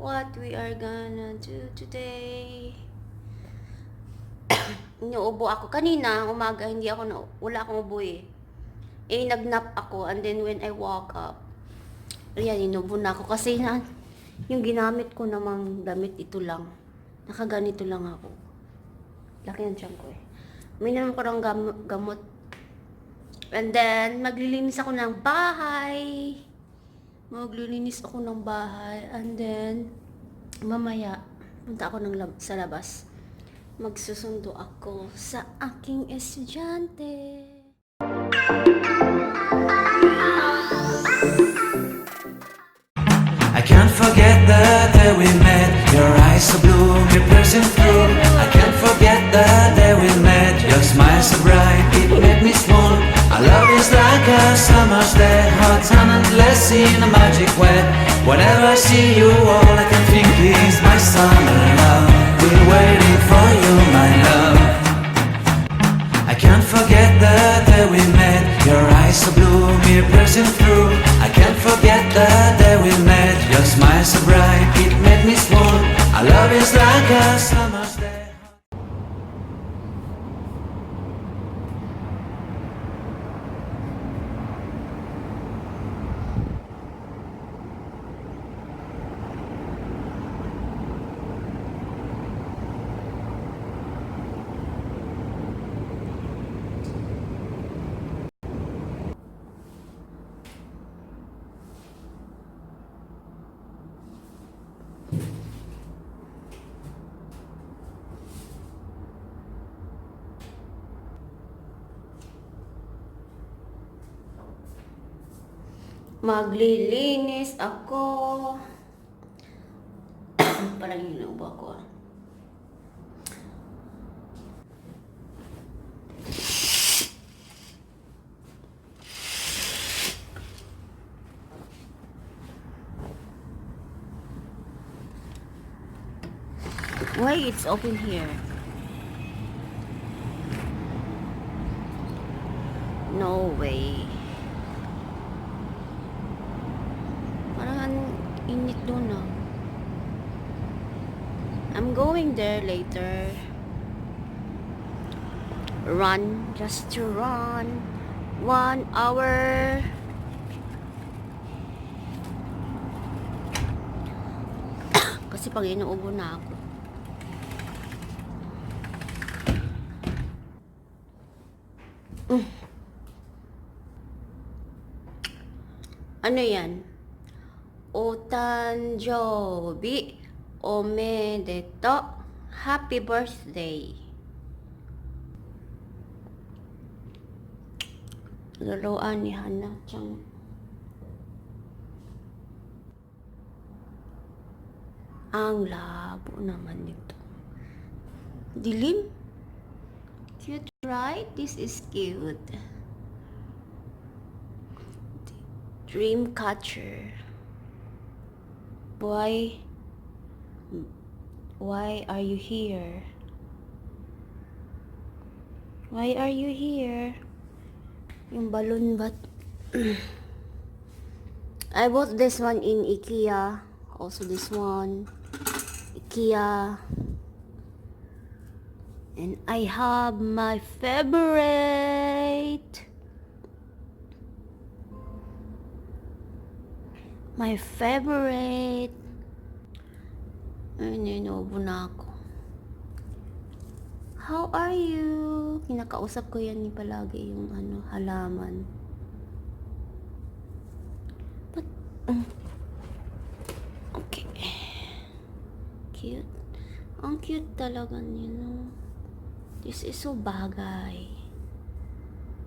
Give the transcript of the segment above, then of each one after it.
what we are gonna do today. Inuubo ako. Kanina, umaga, wala akong ubo eh. Nagnap ako, and then when I woke up, ayan, inubo na ako. Kasi yung ginamit ko namang damit, ito lang. Nakaganito lang ako. Laki ng tiyan ko eh. May naman ko ng gamot. And then, maglilinis ako ng bahay. And then, mamaya, punta ako sa labas. Magsusundo ako sa aking estudyante. I can't forget the day we met. Your eyes so blue, me piercing through. I can't forget the day we met. Your smile so bright, it made me small. Our love is like a summer's day, hot and endless in a magic way. Whenever I see you, all I can think is my summer love. Been waiting for you, my love. I can't forget the day we met. Your eyes so blue, me piercing through. I can't forget the day we met. Your smile so bright, it made me swoon. Our love is like a summer's day. Maglilinis ako. Parang inuubo ako ah. Why it's open here? No way. Parang init doon ah. I'm going there later. Run, just to run. 1 hour. Kasi pag inuubo na ako. Ano yan? Otanjobi omedeto. Happy birthday. Laruan ni Hana-chan. Ang labo naman nito. Dilim? Cute, right? This is cute. Dreamcatcher. Why are you here? Why are you here? Yung balloon bat. I bought this one in IKEA. Also this one. IKEA. And I have my favorite. My favorite. Ay, inuubo na ako. How are you? Kinakausap ko yan ni palagi yung halaman. But, okay. Cute. Ang cute talaga niya, no? This is so bagay.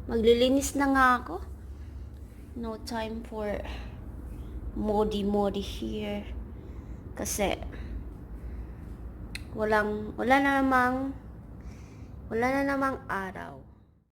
Maglilinis na nga ako. No time for modi here. Kasi, wala na namang araw.